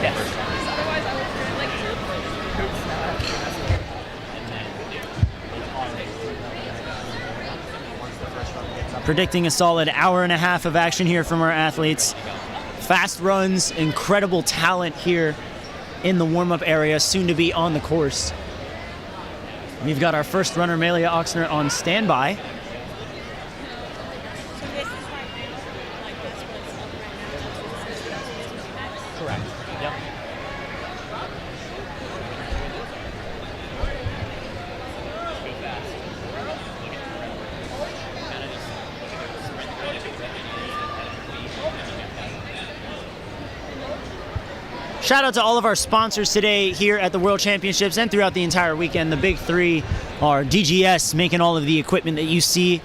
Yes. Predicting a solid hour and a half of action here from our athletes. Fast runs, incredible talent here in the warm-up area, soon to be on the course. We've got our first runner, Melia Oxner, on standby. Correct. Yep. Shout out to all of our sponsors today here at the World Championships and throughout the entire weekend. The big three are DGS, making all of the equipment that you see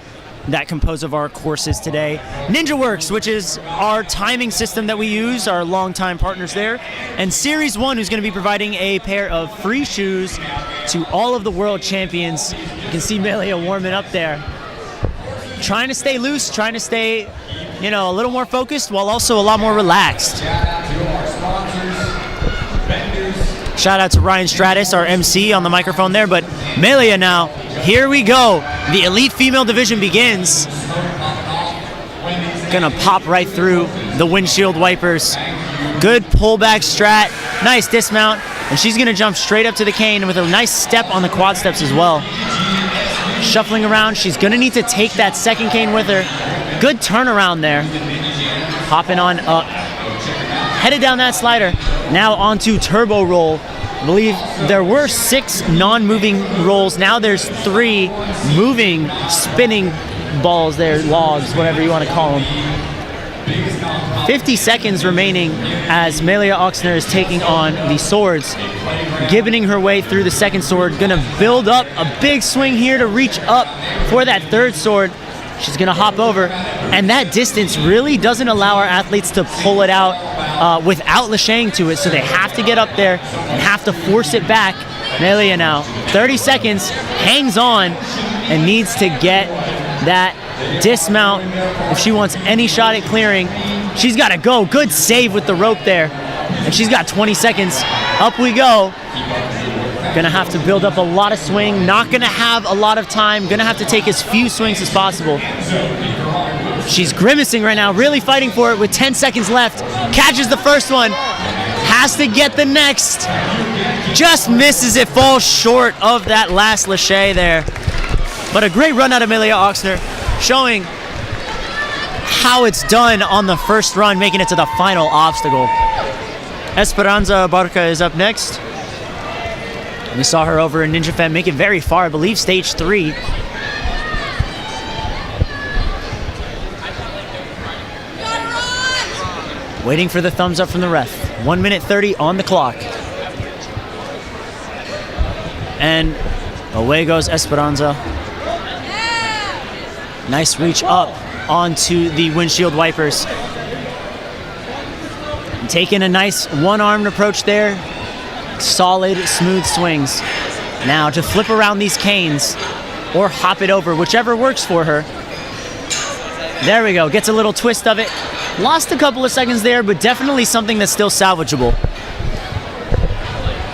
that compose of our courses today. NinjaWorks, which is our timing system that we use, our longtime partners there. And Series 1, who's going to be providing a pair of free shoes to all of the world champions. You can see Melia warming up there. Trying to stay loose, trying to stay, a little more focused while also a lot more relaxed. Shout out to Ryan Stratus, our MC, on the microphone there. But Melia now, here we go. The elite female division begins. Gonna pop right through the windshield wipers. Good pullback strat, nice dismount, and she's gonna jump straight up to the cane with a nice step on the quad steps as well. Shuffling around, she's gonna need to take that second cane with her. Good turnaround there. Hopping on up. Headed down that slider. Now onto turbo roll. I believe there were 6 non-moving rolls. Now there's 3 moving, spinning balls there, logs, whatever you want to call them. 50 seconds remaining as Melia Oxner is taking on the swords. Gibboning her way through the second sword. Gonna build up a big swing here to reach up for that third sword. She's gonna hop over, and that distance really doesn't allow our athletes to pull it out without lashaying to it, so they have to get up there and have to force it back. Melia now, 30 seconds, hangs on, and needs to get that dismount if she wants any shot at clearing. She's gotta go, good save with the rope there, and she's got 20 seconds. Up we go. Gonna have to build up a lot of swing, not gonna have a lot of time, gonna have to take as few swings as possible. She's grimacing right now, really fighting for it with 10 seconds left. Catches the first one, has to get the next. Just misses it, falls short of that last lâché there. But a great run out of Melia Oxner, showing how it's done on the first run, making it to the final obstacle. Esperanza Barca is up next. We saw her over in Ninja Fem make it very far, I believe stage 3. Waiting for the thumbs up from the ref. 1 minute 30 on the clock. And away goes Esperanza. Nice reach up onto the windshield wipers. Taking a nice one-armed approach there. Solid, smooth swings. Now to flip around these canes or hop it over, whichever works for her. There we go, gets a little twist of it. Lost a couple of seconds there, but definitely something that's still salvageable.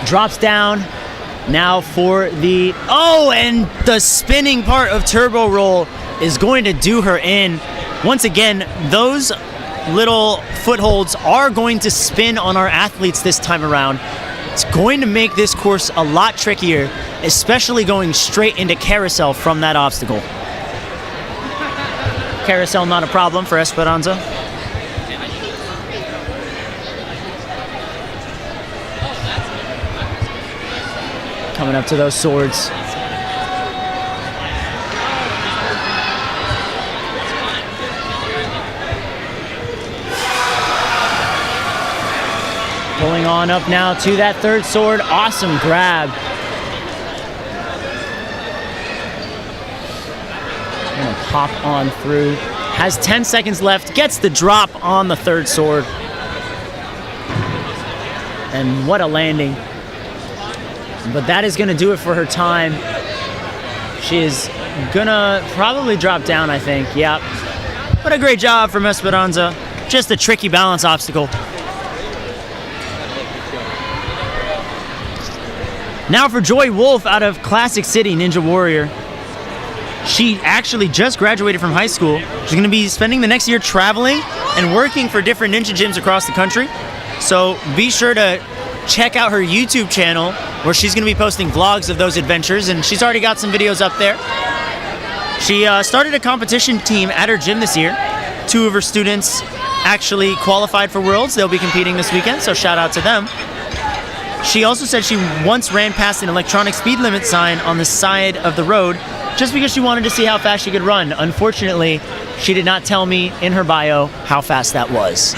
Drops down. Now for the, and the spinning part of turbo roll is going to do her in. Once again, those little footholds are going to spin on our athletes this time around. It's going to make this course a lot trickier, especially going straight into carousel from that obstacle. Carousel not a problem for Esperanza. Coming up to those swords. Pulling on up now to that third sword. Awesome grab. Gonna pop on through. Has 10 seconds left. Gets the drop on the third sword. And what a landing. But that is gonna do it for her time. She is gonna probably drop down, I think. Yep. But a great job from Esperanza. Just a tricky balance obstacle. Now for Joy Wolf out of Classic City, Ninja Warrior. She actually just graduated from high school. She's going to be spending the next year traveling and working for different ninja gyms across the country. So be sure to check out her YouTube channel where she's going to be posting vlogs of those adventures, and she's already got some videos up there. She started a competition team at her gym this year. 2 of her students actually qualified for Worlds. They'll be competing this weekend, so shout out to them. She also said she once ran past an electronic speed limit sign on the side of the road just because she wanted to see how fast she could run. Unfortunately, she did not tell me in her bio how fast that was.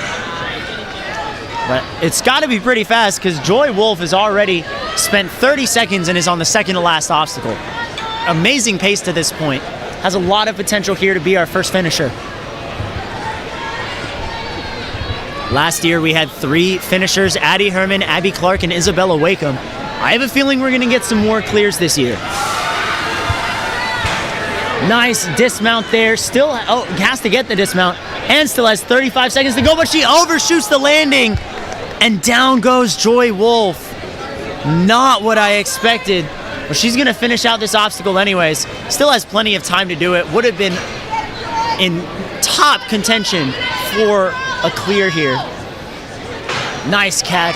But it's got to be pretty fast because Joy Wolf has already spent 30 seconds and is on the second to last obstacle. Amazing pace to this point. Has a lot of potential here to be our first finisher. Last year we had 3 finishers, Addie Herman, Abby Clark, and Isabella Wakeham. I have a feeling we're going to get some more clears this year. Nice dismount there. Still has to get the dismount and still has 35 seconds to go, but she overshoots the landing and down goes Joy Wolf. Not what I expected, but she's going to finish out this obstacle anyways. Still has plenty of time to do it. Would have been in top contention for a clear here. Nice catch.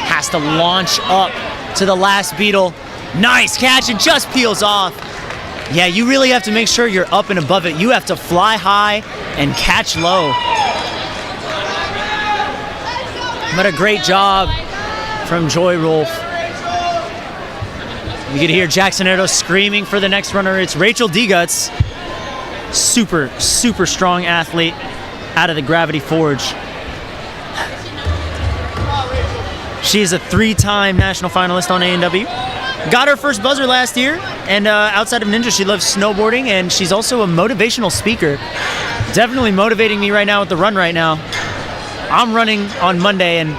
Has to launch up to the last beetle. Nice catch, and just peels off. Yeah, you really have to make sure you're up and above it. You have to fly high and catch low. But a great job from Joy Wolf. You can hear Jackson Erdo screaming for the next runner. It's Rachel Deguts. Super, super strong athlete out of the Gravity Forge. She is a 3-time national finalist on A&W. Got her first buzzer last year, and outside of ninja, she loves snowboarding, and she's also a motivational speaker. Definitely motivating me right now with the run right now. I'm running on Monday, and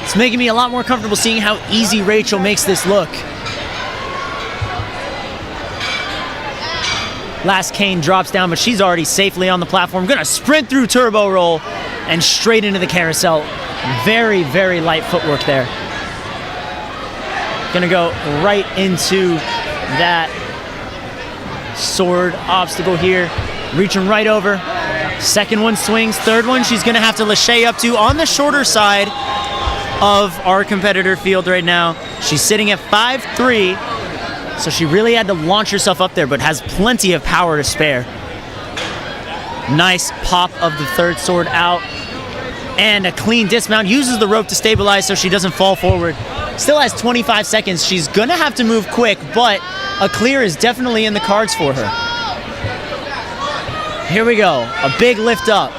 it's making me a lot more comfortable seeing how easy Rachel makes this look. Last cane drops down, but she's already safely on the platform. Gonna sprint through turbo roll and straight into the carousel. Very, very light footwork there. Gonna go right into that sword obstacle here. Reaching right over. Second one swings. Third one she's gonna have to lâcher up to on the shorter side of our competitor field right now. She's sitting at 5'3", so she really had to launch herself up there, but has plenty of power to spare. Nice pop of the third sword out. And a clean dismount. Uses the rope to stabilize so she doesn't fall forward. Still has 25 seconds. She's gonna have to move quick, but a clear is definitely in the cards for her. Here we go, a big lift up.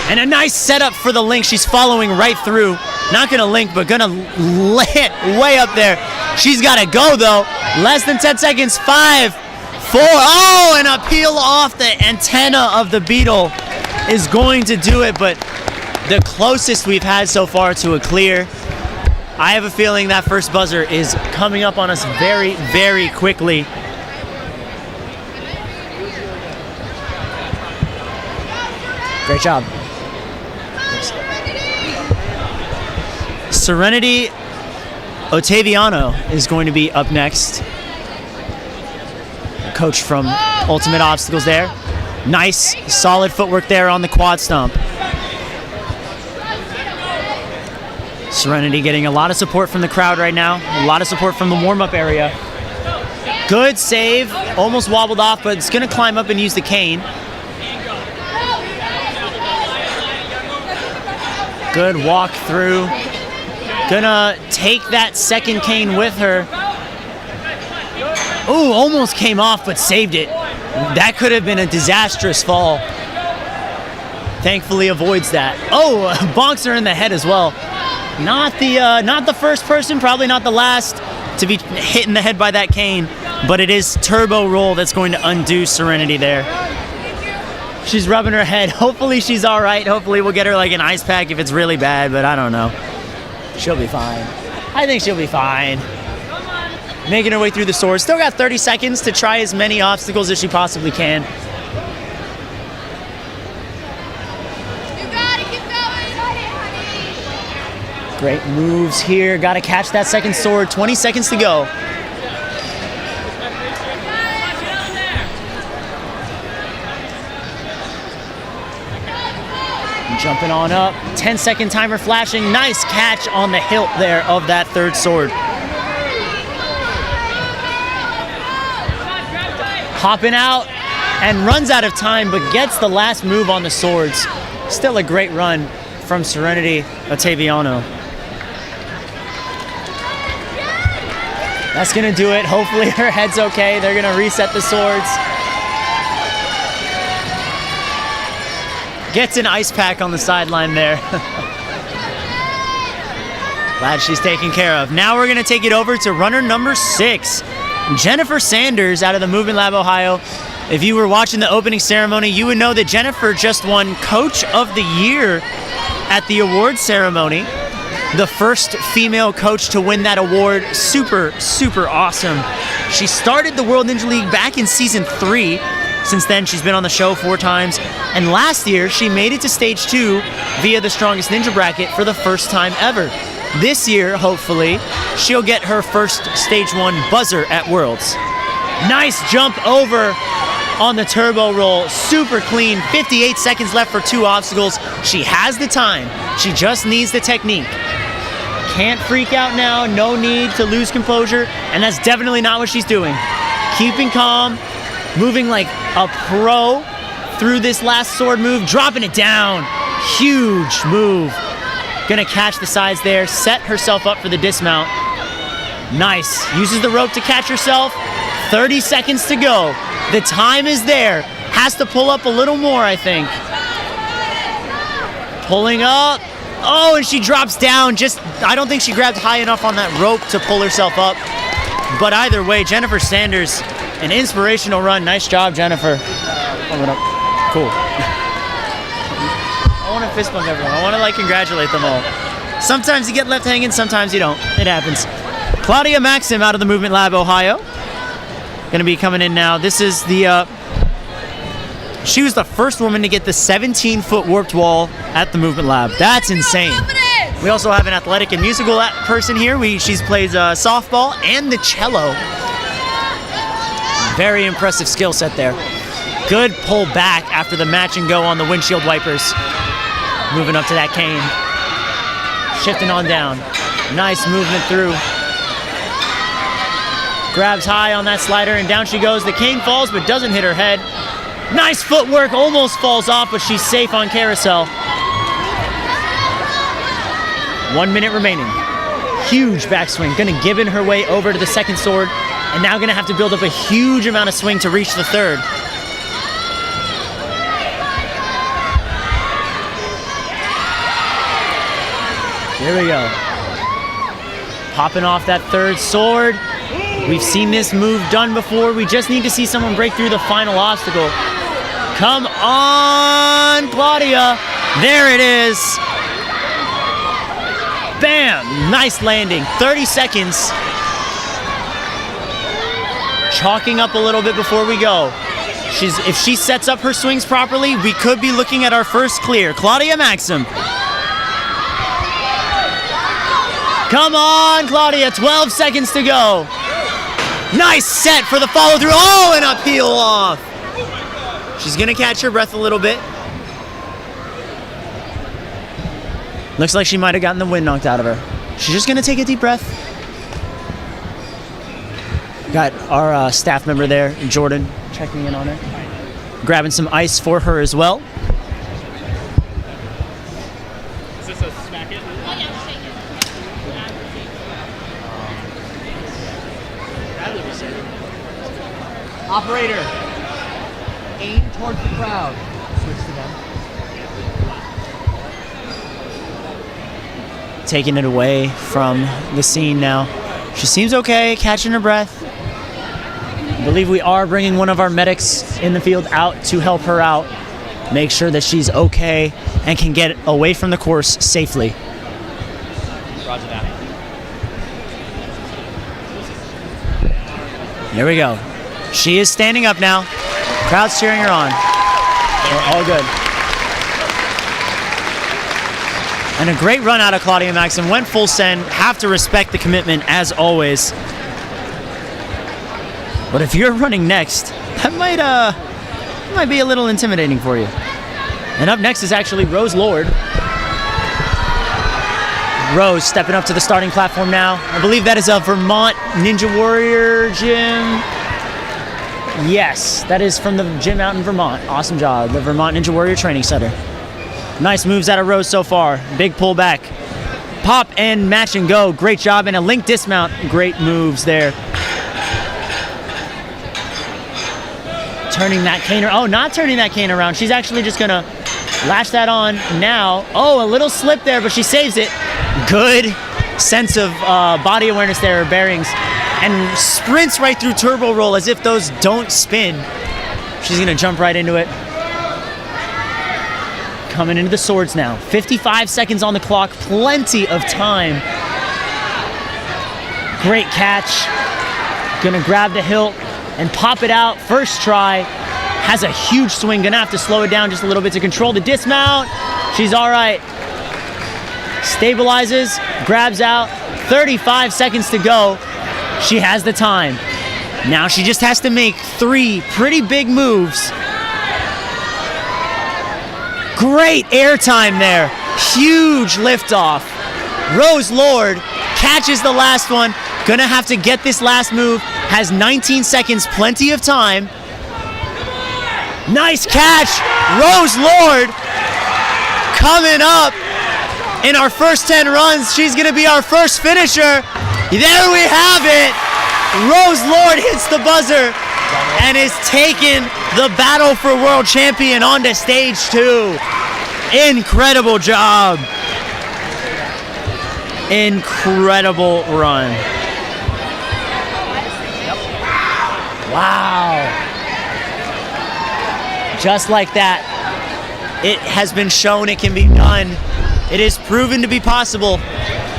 And a nice setup for the link. She's following right through. Not gonna link, but gonna land way up there. She's gotta go though. Less than 10 seconds, 5, 4, oh, and a peel off the antenna of the beetle is going to do it, but the closest we've had so far to a clear. I have a feeling that first buzzer is coming up on us very, very quickly. Great job. Serenity Ottaviano is going to be up next. Coach from Ultimate Obstacles there. Nice, solid footwork there on the quad stomp. Serenity getting a lot of support from the crowd right now. A lot of support from the warm-up area. Good save. Almost wobbled off, but it's going to climb up and use the cane. Good walk through. Gonna take that second cane with her. Ooh, almost came off, but saved it. That could have been a disastrous fall. Thankfully avoids that. Oh, bonks her in the head as well. Not the first person, probably not the last to be hit in the head by that cane, but it is turbo roll that's going to undo Serenity there. She's rubbing her head. Hopefully she's all right. Hopefully we'll get her like an ice pack if it's really bad, but I don't know. She'll be fine. I think she'll be fine. Making her way through the sword. Still got 30 seconds to try as many obstacles as she possibly can. You got it, keep going. Great moves here. Got to catch that second sword. 20 seconds to go. Jumping on up. 10-second timer flashing. Nice catch on the hilt there of that third sword. Hopping out and runs out of time, but gets the last move on the swords. Still a great run from Serenity Ottaviano. That's gonna do it. Hopefully her head's okay. They're gonna reset the swords. Gets an ice pack on the sideline there. Glad she's taken care of. Now we're gonna take it over to runner number 6, Jennifer Sanders out of the Movement Lab Ohio. If you were watching the opening ceremony, you would know that Jennifer just won Coach of the Year at the award ceremony. The first female coach to win that award. Super, super awesome. She started the World Ninja League back in season 3. Since then, she's been on the show 4 times. And last year, she made it to stage 2 via the Strongest Ninja bracket for the first time ever. This year, hopefully, she'll get her first stage 1 buzzer at Worlds. Nice jump over on the turbo roll. Super clean. 58 seconds left for 2 obstacles. She has the time. She just needs the technique. Can't freak out now. No need to lose composure. And that's definitely not what she's doing. Keeping calm. Moving like a pro through this last sword move, dropping it down. Huge move. Gonna catch the sides there, set herself up for the dismount. Nice. Uses the rope to catch herself. 30 seconds to go. The time is there. Has to pull up a little more, I think. Pulling up. Oh, and she drops down. I don't think she grabbed high enough on that rope to pull herself up. But either way, Jennifer Sanders, an inspirational run. Nice job, Jennifer. Cool. I want to fist bump everyone. I want to congratulate them all. Sometimes you get left hanging, sometimes you don't. It happens. Claudia Maxim out of the Movement Lab Ohio. Going to be coming in now. This is the... she was the first woman to get the 17-foot warped wall at the Movement Lab. That's insane. We also have an athletic and musical person here. She plays softball and the cello. Very impressive skill set there. Good pull back after the match and go on the windshield wipers. Moving up to that cane. Shifting on down. Nice movement through. Grabs high on that slider and down she goes. The cane falls but doesn't hit her head. Nice footwork, almost falls off, but she's safe on carousel. 1 minute remaining. Huge backswing. Gonna give in her way over to the second sword. And now gonna have to build up a huge amount of swing to reach the third. Here we go. Popping off that third sword. We've seen this move done before. We just need to see someone break through the final obstacle. Come on, Claudia. There it is. Bam! Nice landing. 30 seconds. Chalking up a little bit before we go. If she sets up her swings properly, we could be looking at our first clear. Claudia Maxim. Come on, Claudia. 12 seconds to go. Nice set for the follow through. Oh, and a peel off. She's gonna catch her breath a little bit. Looks like she might have gotten the wind knocked out of her. She's just gonna take a deep breath. Got our staff member there, Jordan, checking in on her. Grabbing some ice for her as well. Is this a smack it? Oh, yeah, shake it. Operator, aim towards the crowd. Switch to them. Taking it away from the scene now. She seems okay, catching her breath. I believe we are bringing one of our medics in the field out to help her out. Make sure that she's okay and can get away from the course safely. Roger that. Here we go. She is standing up now. Crowd's cheering her on. We're all good. And a great run out of Claudia Maxim. Went full send. Have to respect the commitment as always. But if you're running next, that might be a little intimidating for you. And up next is actually Rose Lord. Rose stepping up to the starting platform now. I believe that is a Vermont Ninja Warrior gym. Yes, that is from the gym out in Vermont. Awesome job, the Vermont Ninja Warrior Training Center. Nice moves out of Rose so far. Big pullback. Pop and match and go. Great job. And a link dismount. Great moves there. Turning that cane. Oh, not turning that cane around. She's actually just going to latch that on now. Oh, a little slip there, but she saves it. Good sense of body awareness there, her bearings. And sprints right through turbo roll as if those don't spin. She's going to jump right into it. Coming into the swords now. 55 seconds on the clock. Plenty of time. Great catch. Gonna grab the hilt and pop it out. First try. Has a huge swing. Gonna have to slow it down just a little bit to control the dismount. She's all right. Stabilizes. Grabs out. 35 seconds to go. She has the time. Now she just has to make 3 pretty big moves. Great air time there. Huge liftoff. Rose Lord catches the last one. Gonna have to get this last move. Has 19 seconds, plenty of time. Nice catch. Rose Lord coming up in our first 10 runs. She's gonna be our first finisher. There we have it. Rose Lord hits the buzzer and is taking the battle for world champion onto stage 2. Incredible job. Incredible run. Wow. Just like that, it has been shown it can be done. It is proven to be possible.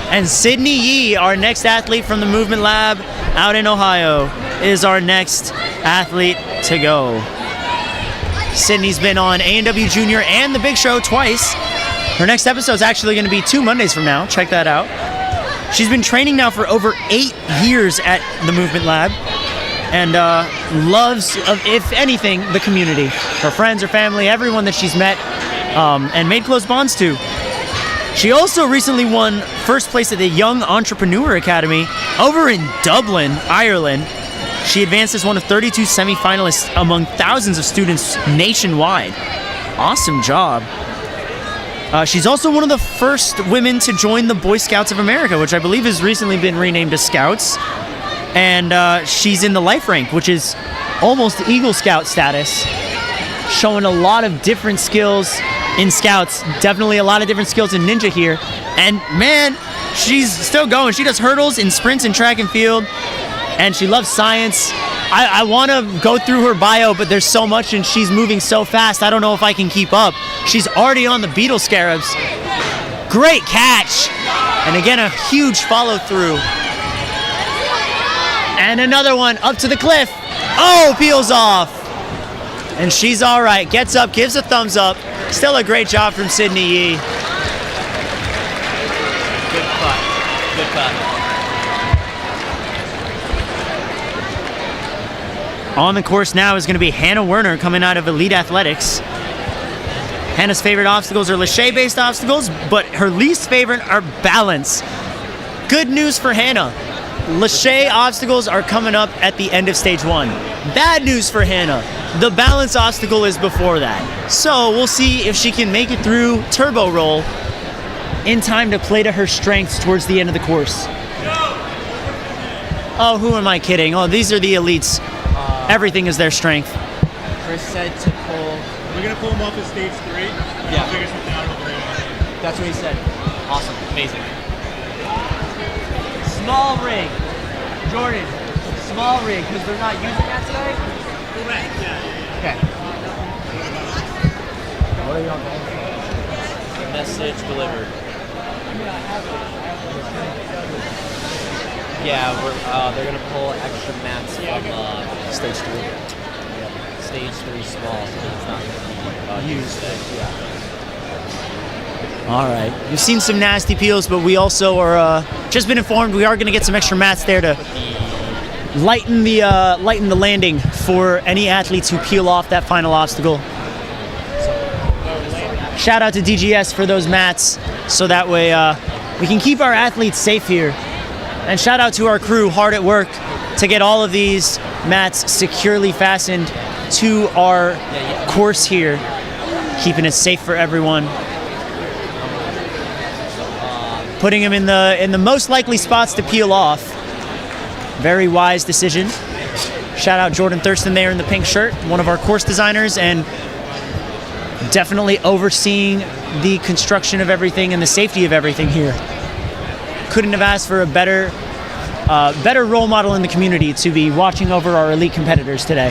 And Sydney Yee, our next athlete from the Movement Lab out in Ohio, is our next athlete to go. Sydney's been on A&W Junior and The Big Show twice. Her next episode is actually going to be 2 Mondays from now. Check that out. She's been training now for over 8 years at the Movement Lab and loves, if anything, the community. Her friends, her family, everyone that she's met and made close bonds to. She also recently won first place at the Young Entrepreneur Academy over in Dublin, Ireland. She advanced as one of 32 semifinalists among thousands of students nationwide. Awesome job. She's also one of the first women to join the Boy Scouts of America, which I believe has recently been renamed to Scouts. And she's in the life rank, which is almost Eagle Scout status, showing a lot of different skills in Scouts. Definitely a lot of different skills in Ninja here. And man, she's still going. She does hurdles in sprints and track and field. And she loves science. I want to go through her bio, but there's so much and she's moving so fast, I don't know if I can keep up. She's already on the beetle scarabs. Great catch. And again, a huge follow through. And another one up to the cliff. Oh, peels off. And she's all right. Gets up, gives a thumbs up. Still a great job from Sydney Yee. Good cut. Good cut. On the course now is going to be Hannah Werner coming out of Elite Athletics. Hannah's favorite obstacles are Lachey-based obstacles, but her least favorite are balance. Good news for Hannah. Lachey obstacles are coming up at the end of stage 1. Bad news for Hannah. The balance obstacle is before that. So we'll see if she can make it through turbo roll in time to play to her strengths towards the end of the course. Oh, who am I kidding? Oh, these are the elites. Everything is their strength. Chris said to pull. We're gonna pull him off of stage 3. Yeah. I'll figure something out over there. That's what he said. Awesome. Amazing. Small rig. Jordan, small rig, because they're not using that today? Correct, yeah. Okay. What are y'all going? Message delivered. Yeah, they're gonna pull extra mats from Stage 3. stage 3 small, so it's not gonna be used. Yeah. All right. We've seen some nasty peels, but we also are just been informed we are going to get some extra mats there to lighten the landing for any athletes who peel off that final obstacle. Shout out to DGS for those mats, so that way we can keep our athletes safe here. And shout out to our crew, hard at work to get all of these mats securely fastened to our course here, keeping it safe for everyone. Putting them in the most likely spots to peel off. Very wise decision. Shout out Jordan Thurston there in the pink shirt, one of our course designers, and definitely overseeing the construction of everything and the safety of everything here. Couldn't have asked for a better role model in the community to be watching over our elite competitors today.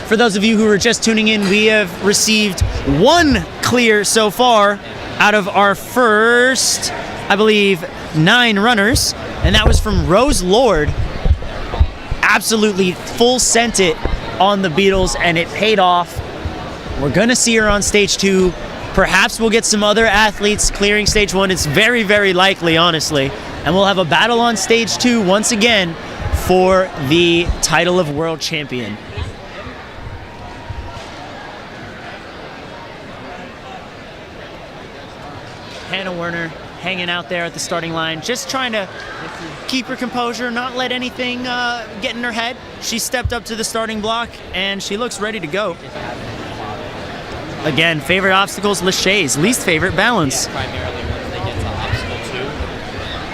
For those of you who are just tuning in, we have received one clear so far out of our first, I believe, 9 runners, and that was from Rose Lord. Absolutely full sent it on the Beatles, and it paid off. We're gonna see her on stage 2. Perhaps we'll get some other athletes clearing stage 1. It's very, very likely, honestly. And we'll have a battle on stage 2 once again for the title of world champion. Hannah Werner hanging out there at the starting line, just trying to keep her composure, not let anything get in her head. She stepped up to the starting block, and she looks ready to go. Again, favorite obstacles, Lachey's. Least favorite, balance. Primarily once they get to obstacle 2,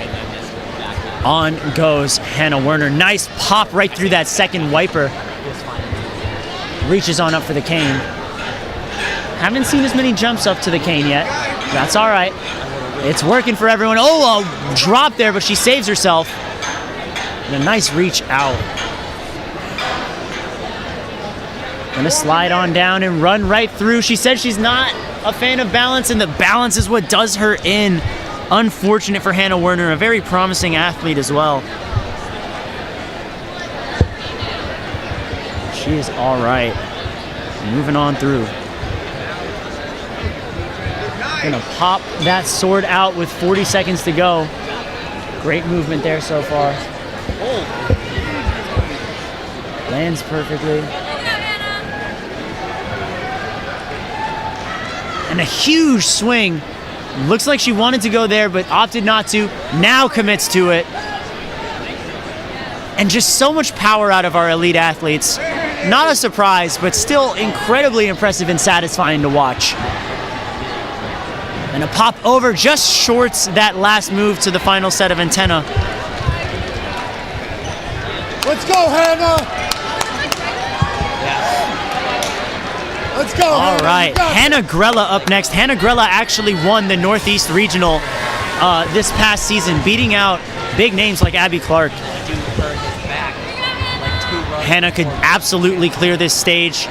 and then this back up. On goes Hannah Werner. Nice pop right through that second wiper. Reaches on up for the cane. Haven't seen as many jumps up to the cane yet. That's all right. It's working for everyone. Oh, a drop there, but she saves herself. And a nice reach out. Gonna slide on down and run right through. She said she's not a fan of balance, and the balance is what does her in. Unfortunate for Hannah Werner, a very promising athlete as well. She is all right. Moving on through. Gonna pop that sword out with 40 seconds to go. Great movement there so far. Lands perfectly. And a huge swing. Looks like she wanted to go there, but opted not to. Now commits to it. And just so much power out of our elite athletes. Not a surprise, but still incredibly impressive and satisfying to watch. And a pop over just shorts that last move to the final set of antenna. Let's go, Hannah! Let's go, All Hannah. right, Hannah Grella up next. Hannah Grella actually won the Northeast Regional this past season, beating out big names like Abby Clark. Hannah could absolutely clear this stage.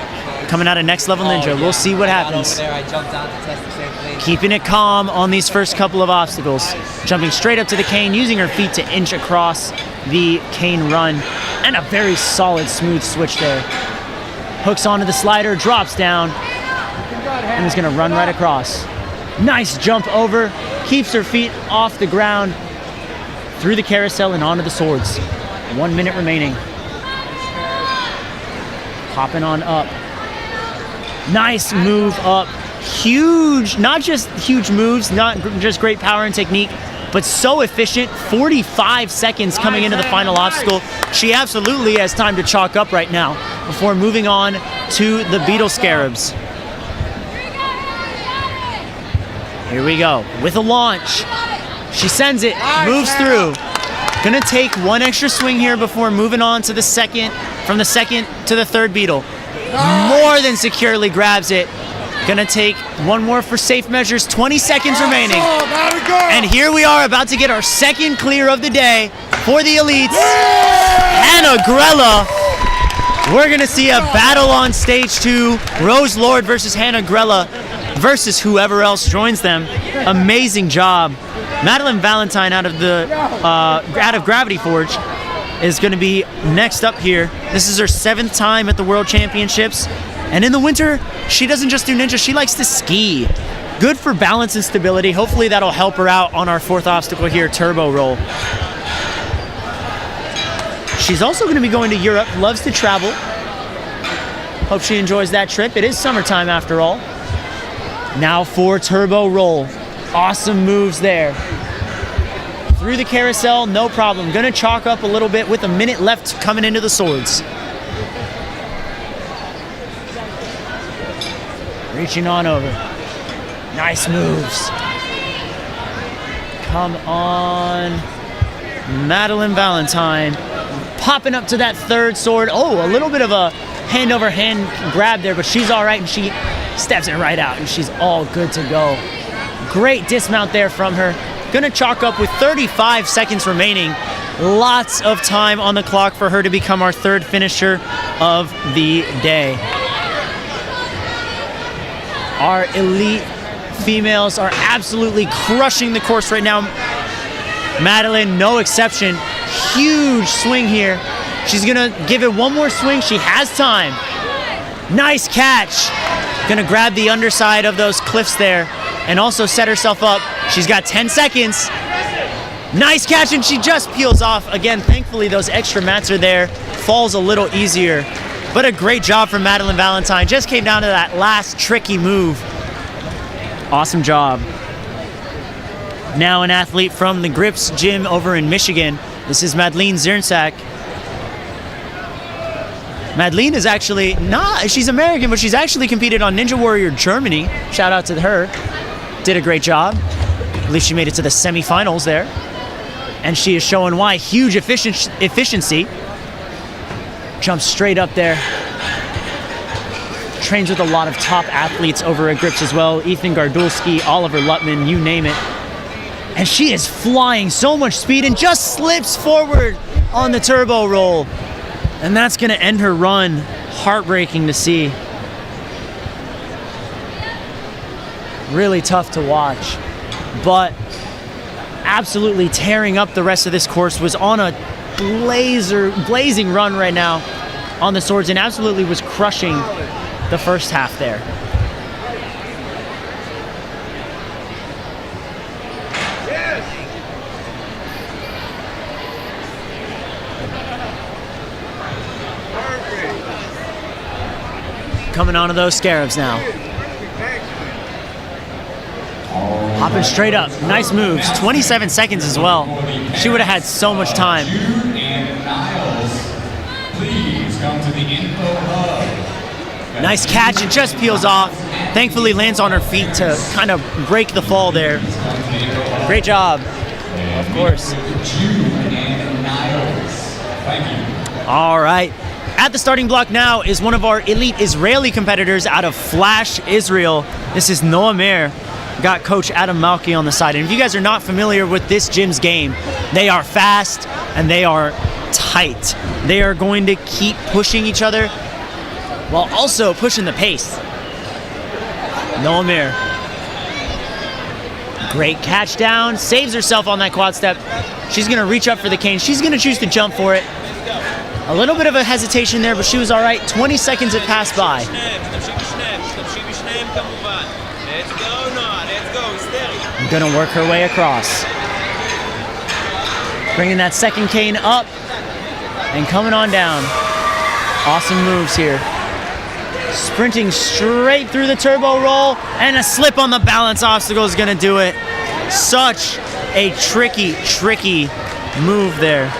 Coming out of Next Level Ninja. We'll see what happens. Over there, I jumped on to test the same thing. Keeping it calm on these first couple of obstacles. Jumping straight up to the cane, using her feet to inch across the cane run. And a very solid, smooth switch there. Hooks onto the slider, drops down, and is gonna run right across. Nice jump over, keeps her feet off the ground, through the carousel and onto the swords. 1 minute remaining. Popping on up. Nice move up. Huge, not just huge moves, not just great power and technique, but so efficient. 45 seconds coming into the final obstacle. She absolutely has time to chalk up right now before moving on to the Beetle Scarabs. Here we go with a launch. She sends it, moves through. Gonna take one extra swing here before moving on to the second, from the second to the third Beetle. More than securely grabs it. Gonna take one more for safe measures. 20 seconds remaining. And here we are about to get our second clear of the day for the elites. Hannah Grella. We're gonna see a battle on stage 2. Rose Lord versus Hannah Grella versus whoever else joins them. Amazing job. Madeline Valentine out of Gravity Forge is going to be next up here. This is her 7th time at the World Championships. And in the winter, she doesn't just do ninja, she likes to ski. Good for balance and stability. Hopefully that'll help her out on our 4th obstacle here, turbo roll. She's also going to be going to Europe, loves to travel. Hope she enjoys that trip. It is summertime after all. Now for turbo roll. Awesome moves there. Through the carousel, no problem. Gonna chalk up a little bit with a minute left coming into the swords. Reaching on over. Nice moves. Come on. Madeline Valentine. Popping up to that 3rd sword. Oh, a little bit of a hand over hand grab there, but she's all right and she steps it right out and she's all good to go. Great dismount there from her. Gonna chalk up with 35 seconds remaining. Lots of time on the clock for her to become our 3rd finisher of the day. Our elite females are absolutely crushing the course right now. Madeline, no exception. Huge swing here. She's gonna give it one more swing. She has time. Nice catch. Gonna grab the underside of those cliffs there and also set herself up. She's got 10 seconds. Nice catch, and she just peels off. Again, thankfully those extra mats are there. Falls a little easier. But a great job from Madeline Valentine. Just came down to that last tricky move. Awesome job. Now an athlete from the Grips gym over in Michigan. This is Madeleine Zernsak. Madeleine is actually not, she's American, but she's actually competed on Ninja Warrior Germany. Shout out to her. Did a great job. I believe she made it to the semifinals there. And she is showing why. Huge efficiency. Jumps straight up there. Trains with a lot of top athletes over at Grips as well. Ethan Gardulski, Oliver Lutman, you name it. And she is flying so much speed and just slips forward on the turbo roll. And that's gonna end her run. Heartbreaking to see. Really tough to watch. But absolutely tearing up the rest of this course. Was on a blazing run right now on the swords and absolutely was crushing the first half there. Coming onto those scarabs now. Hopping straight up. Nice moves. 27 seconds as well. She would have had so much time. Nice catch. It just peels off. Thankfully lands on her feet to kind of break the fall there. Great job. Of course. All right. At the starting block now is one of our elite Israeli competitors out of Flash, Israel. This is Noah Meir. Got Coach Adam Malki on the side. And if you guys are not familiar with this gym's game, they are fast and they are tight. They are going to keep pushing each other while also pushing the pace. Noah Meir. Great catch down. Saves herself on that quad step. She's going to reach up for the cane. She's going to choose to jump for it. A little bit of a hesitation there, but she was all right. 20 seconds had passed by. Gonna work her way across. Bringing that second cane up and coming on down. Awesome moves here. Sprinting straight through the turbo roll, and a slip on the balance obstacle is gonna do it. Such a tricky move there.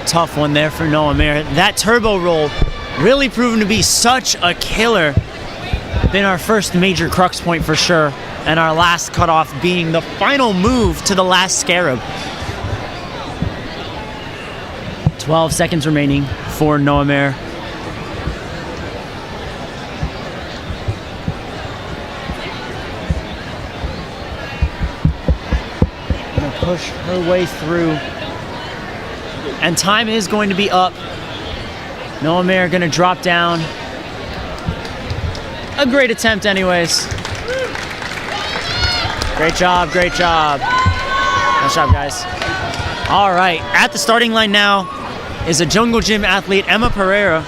Tough one there for Noah Meir. That turbo roll really proven to be such a killer. Been our first major crux point for sure, and our last cutoff being the final move to the last scarab. 12 seconds remaining for Noah Meir. Gonna push her way through. And time is going to be up. Noah Mayer going to drop down. A great attempt anyways. Great job, great job. Nice job, guys. All right, at the starting line now is a Jungle Gym athlete, Emma Pereira.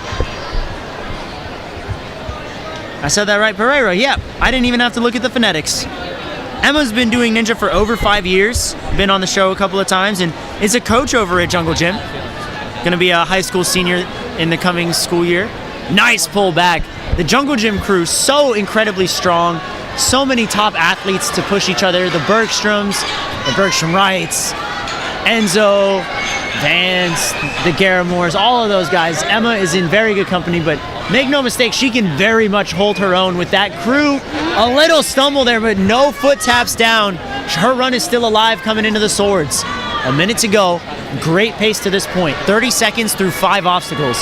I said that right, Pereira, yeah. I didn't even have to look at the phonetics. Emma's been doing ninja for over 5 years, been on the show a couple of times, and is a coach over at Jungle Gym. Gonna be a high school senior in the coming school year. Nice pull back. The Jungle Gym crew, so incredibly strong. So many top athletes to push each other. The Bergstroms, the Bergstrom Wrights, Enzo, Vance, the Garamores, all of those guys. Emma is in very good company, but make no mistake, she can very much hold her own with that crew. A little stumble there, but no foot taps down. Her run is still alive coming into the swords. A minute to go. Great pace to this point. 30 seconds through 5 obstacles.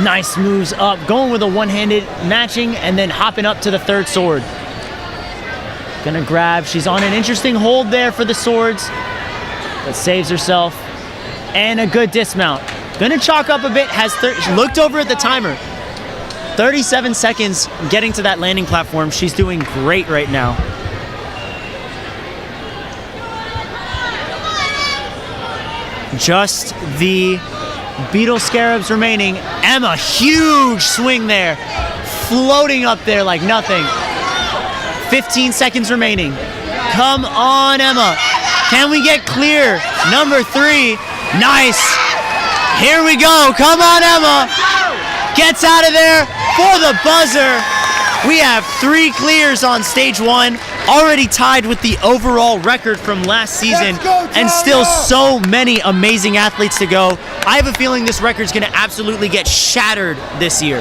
Nice moves up, going with a one-handed matching and then hopping up to the third sword. Gonna grab, she's on an interesting hold there for the swords, but saves herself. And a good dismount. Gonna chalk up a bit, looked over at the timer. 37 seconds getting to that landing platform. She's doing great right now. Just the Beetle Scarabs remaining. Emma, huge swing there. Floating up there like nothing. 15 seconds remaining. Come on, Emma. Can we get clear? Number 3. Nice. Here we go. Come on, Emma. Gets out of there for the buzzer. We have 3 clears on stage 1. Already tied with the overall record from last season, and still so many amazing athletes to go. I have a feeling this record's going to absolutely get shattered this year.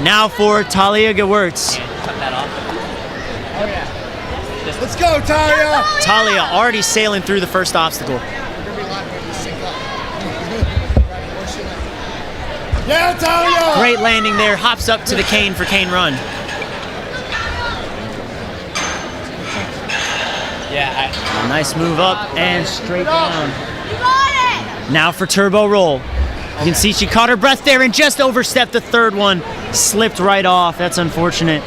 Now for Talia Gewurz. Cut that off. Let's go, Talia! Talia already sailing through the first obstacle. Yeah, Talia! Great landing there, hops up to the cane for cane run. Yeah, Nice move up and straight down. Now for turbo roll. You can see she caught her breath there and just overstepped the third one. Slipped right off. That's unfortunate.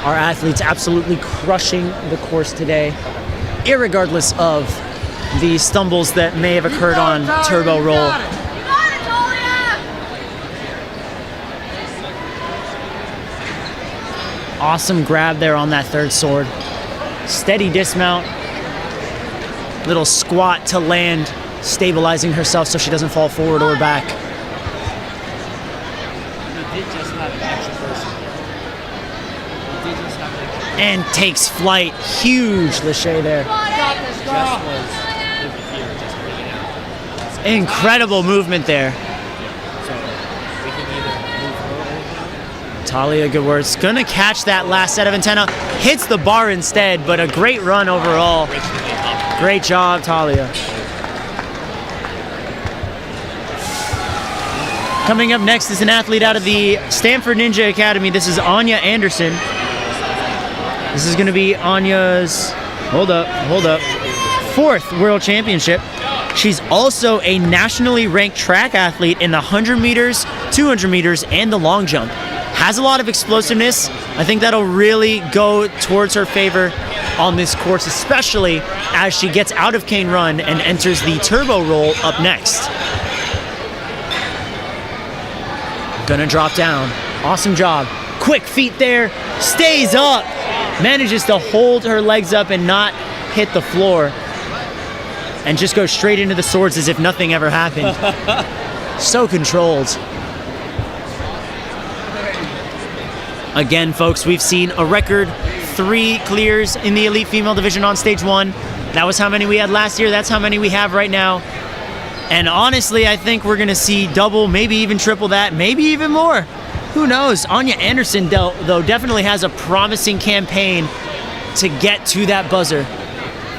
Our athletes absolutely crushing the course today, irregardless of the stumbles that may have occurred on turbo roll. Awesome grab there on that third sword. Steady dismount. Little squat to land, stabilizing herself so she doesn't fall forward or back. And takes flight. Huge Lachey there. Incredible movement there. Talia Gewurz gonna catch that last set of antenna. Hits the bar instead, but a great run overall. Great job, Talia. Coming up next is an athlete out of the Stanford Ninja Academy. This is Anya Anderson. This is gonna be Anya's, hold up, 4th World Championship. She's also a nationally ranked track athlete in the 100 meters, 200 meters, and the long jump. Has a lot of explosiveness. I think that'll really go towards her favor on this course, especially as she gets out of cane run and enters the turbo roll up next. Gonna drop down. Awesome job. Quick feet there. Stays up. Manages to hold her legs up and not hit the floor. And just go straight into the swords as if nothing ever happened. So controlled. Again, folks, we've seen a record 3 clears in the elite female division on stage 1. That was how many we had last year. That's how many we have right now. And honestly, I think we're going to see double, maybe even triple that, maybe even more. Who knows? Anya Anderson, though, definitely has a promising campaign to get to that buzzer.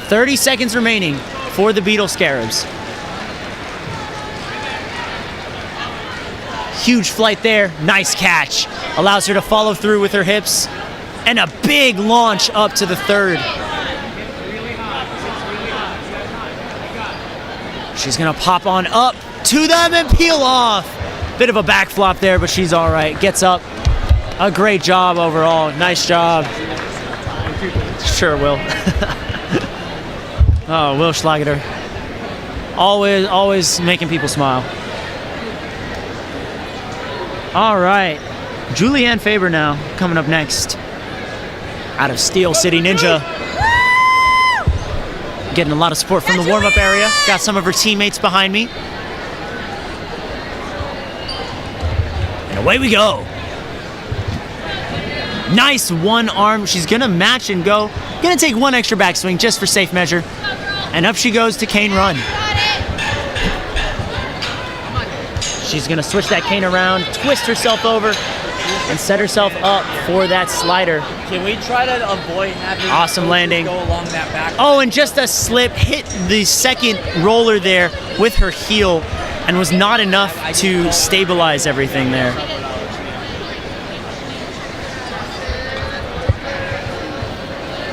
30 seconds remaining for the Beetle Scarabs. Huge flight there. Nice catch. Allows her to follow through with her hips. And a big launch up to the third. She's gonna pop on up to them and peel off. Bit of a back flop there, but she's all right. Gets up. A great job overall. Nice job. Sure, Will. Oh, Will Schlageter. Always making people smile. All right. Julianne Faber now coming up next. Out of Steel City Ninja. Getting a lot of support from the warm-up area. Got some of her teammates behind me. And away we go. Nice one arm. She's gonna match and go. Gonna take one extra backswing just for safe measure. And up she goes to cane run. She's gonna switch that cane around, twist herself over, and set herself up for that slider. Can we try to avoid having Awesome landing. go along that back? Oh, and just a slip, hit the second roller there with her heel and was not enough to stabilize everything there.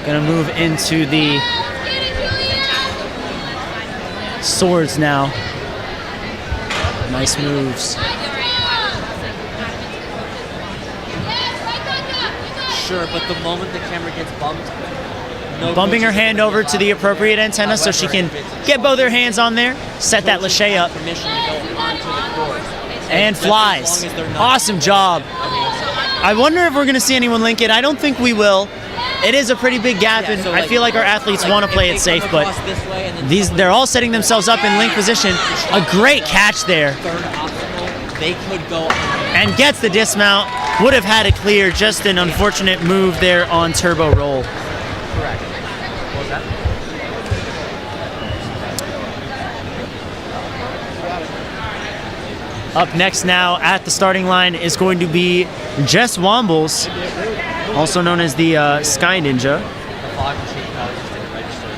Gonna move into the swords now. Nice moves. Sure, but the moment the camera gets bumped, no Bumping her coach is hand gonna over give to the appropriate antenna so she can get both her hands on there, set that lachey up, permission to go onto the court. and Just as flies. long as they're not- Awesome job. I wonder if we're going to see anyone link it. I don't think we will. It is a pretty big gap, Yeah, and so I feel like our athletes want to if play they it safe, come but across this way and then they're all setting themselves up in link position. A great catch there. third obstacle, they could go. And gets the dismount. Would have had it clear, just an unfortunate move there on turbo roll. Correct. What was that? Up next now at the starting line is going to be Jess Wombles, also known as the Sky Ninja. The fog machine probably just didn't register.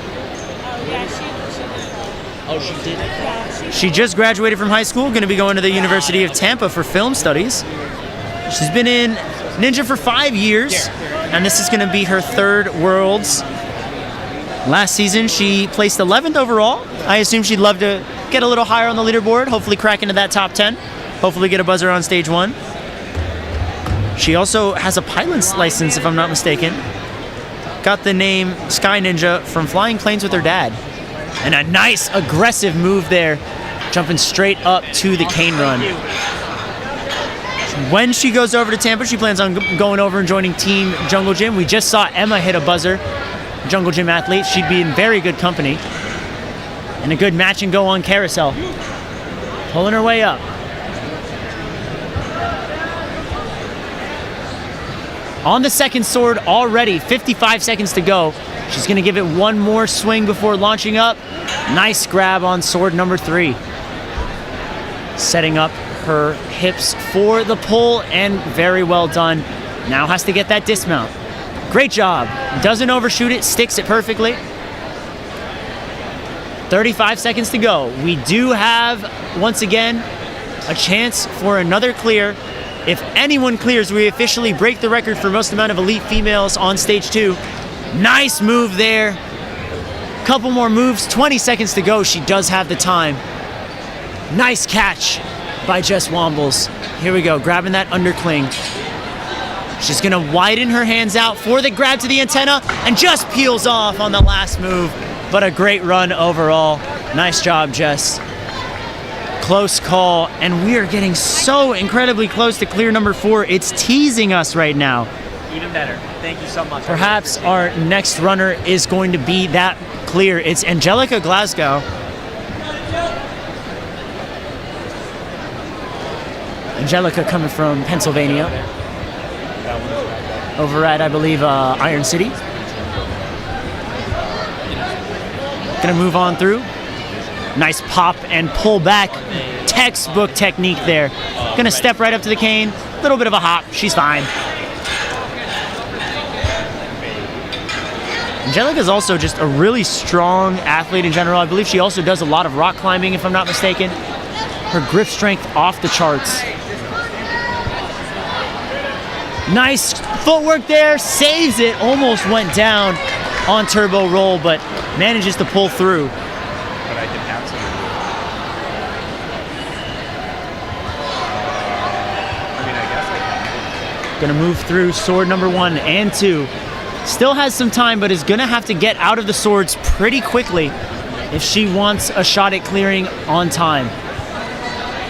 Oh, she did. She just graduated from high school, going to be going to the University of Tampa for film studies. She's been in Ninja for 5 years, and this is going to be her third Worlds. Last season, she placed 11th overall. I assume she'd love to get a little higher on the leaderboard, hopefully crack into that top 10, hopefully get a buzzer on stage 1. She also has a pilot's license, if I'm not mistaken. Got the name Sky Ninja from flying planes with her dad. And a nice aggressive move there, jumping straight up to the cane run. When she goes over to Tampa, she plans on going over and joining Team Jungle Gym. We just saw Emma hit a buzzer, Jungle Gym athlete. She'd be in very good company. And a good match and go on carousel. Pulling her way up. On the second sword already, 55 seconds to go. She's gonna give it one more swing before launching up. Nice grab on sword number 3. Setting up her hips for the pull, and very well done. Now has to get that dismount. Great job. Doesn't overshoot it, sticks it perfectly. 35 seconds to go. We do have, once again, a chance for another clear. If anyone clears, we officially break the record for most amount of elite females on stage 2. Nice move there. Couple more moves, 20 seconds to go. She does have the time. Nice catch by Jess Wombles. Here we go, grabbing that undercling. She's gonna widen her hands out for the grab to the antenna and just peels off on the last move. But a great run overall. Nice job, Jess. Close call, and we are getting so incredibly close to clear number 4. It's teasing us right now. Even better. Thank you so much. Perhaps our next runner is going to be that clear. It's Angelica Glasgow. Angelica coming from Pennsylvania. Over at, I believe, Iron City. Gonna move on through. Nice pop and pull back. Textbook technique there. Gonna step right up to the cane. Little bit of a hop. She's fine. Angelica is also just a really strong athlete in general. I believe she also does a lot of rock climbing, if I'm not mistaken. Her grip strength off the charts. Nice Footwork there, saves it, almost went down on turbo roll, but manages to pull through. But I can have some. I mean, I guess I can. Gonna move through sword number 1 and 2. Still has some time, but is gonna have to get out of the swords pretty quickly if she wants a shot at clearing on time.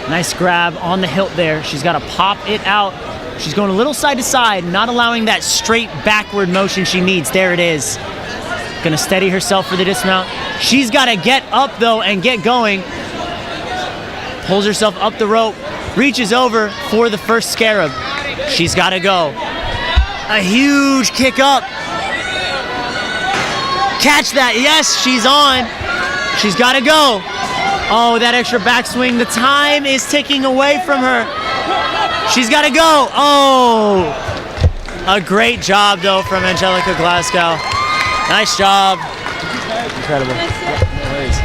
Nice grab on the hilt there. She's gotta pop it out. She's going a little side to side, not allowing that straight backward motion she needs. There it is. Gonna steady herself for the dismount. She's gotta get up though and get going. Pulls herself up the rope, reaches over for the first scarab. She's gotta go. A huge kick up. Catch that, yes, she's on. She's gotta go. Oh, that extra backswing, the time is ticking away from her. She's gotta go. Oh, a great job though from Angelica Glasgow. Nice job. Incredible. No worries.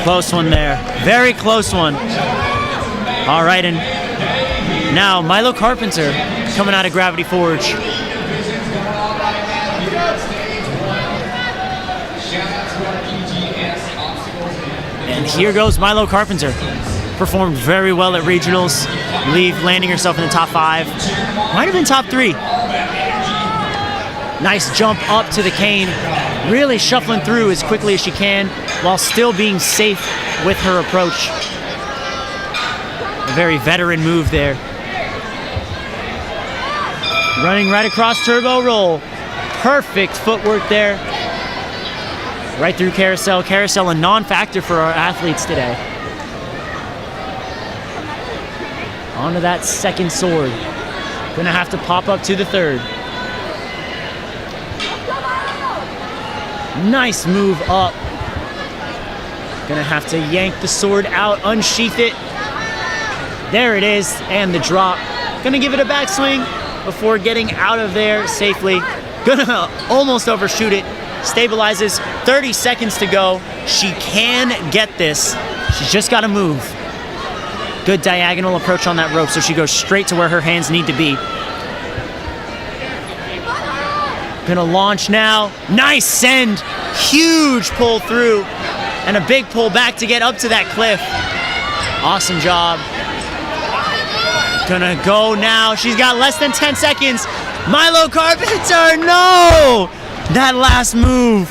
Close one there. Very close one. All right, and now Milo Carpenter coming out of Gravity Forge. And here goes Milo Carpenter. Performed very well at regionals. Landing herself in the top 5. Might have been top 3. Nice jump up to the cane. Really shuffling through as quickly as she can while still being safe with her approach. A very veteran move there. Running right across turbo roll. Perfect footwork there. Right through carousel. Carousel a non-factor for our athletes today. Onto that second sword. Gonna have to pop up to the third. Nice move up. Gonna have to yank the sword out, unsheath it. There it is, and the drop. Gonna give it a backswing before getting out of there safely. Gonna almost overshoot it. Stabilizes, 30 seconds to go. She can get this. She's just gotta move. Good diagonal approach on that rope, so she goes straight to where her hands need to be. Gonna launch now. Nice send. Huge pull through. And a big pull back to get up to that cliff. Awesome job. Gonna go now. She's got less than 10 seconds. Milo Carpenter, no! That last move.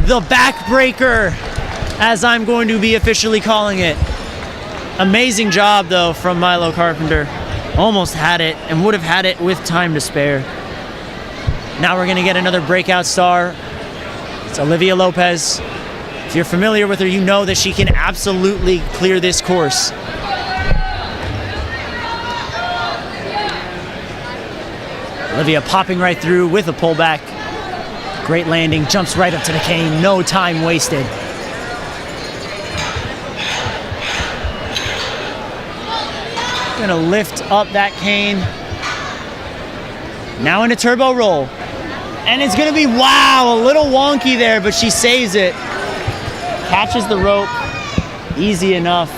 The backbreaker, as I'm going to be officially calling it. Amazing job, though, from Milo Carpenter. Almost had it, and would have had it with time to spare. Now we're gonna get another breakout star. It's Olivia Lopez. If you're familiar with her, you know that she can absolutely clear this course. Olivia popping right through with a pullback. Great landing, jumps right up to the cane, no time wasted. Gonna lift up that cane. Now in a turbo roll. And it's gonna be, wow, a little wonky there, but she saves it. Catches the rope, easy enough.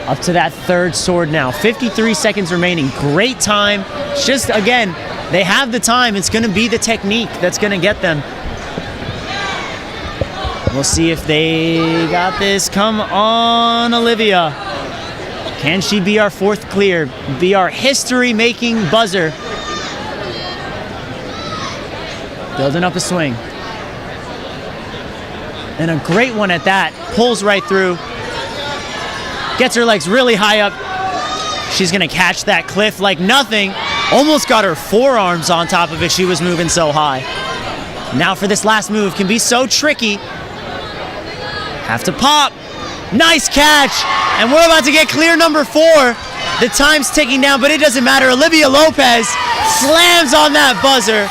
Up to that third sword now. 53 seconds remaining. Great time. It's just, again, they have the time. It's going to be the technique that's going to get them. We'll see if they got this. Come on, Olivia. Can she be our fourth clear? Be our history-making buzzer. Building up a swing. And a great one at that. Pulls right through. Gets her legs really high up. She's gonna catch that cliff like nothing. Almost got her forearms on top of it. She was moving so high. Now for this last move, can be so tricky. Have to pop. Nice catch. And we're about to get clear number 4. The time's ticking down, but it doesn't matter. Olivia Lopez slams on that buzzer.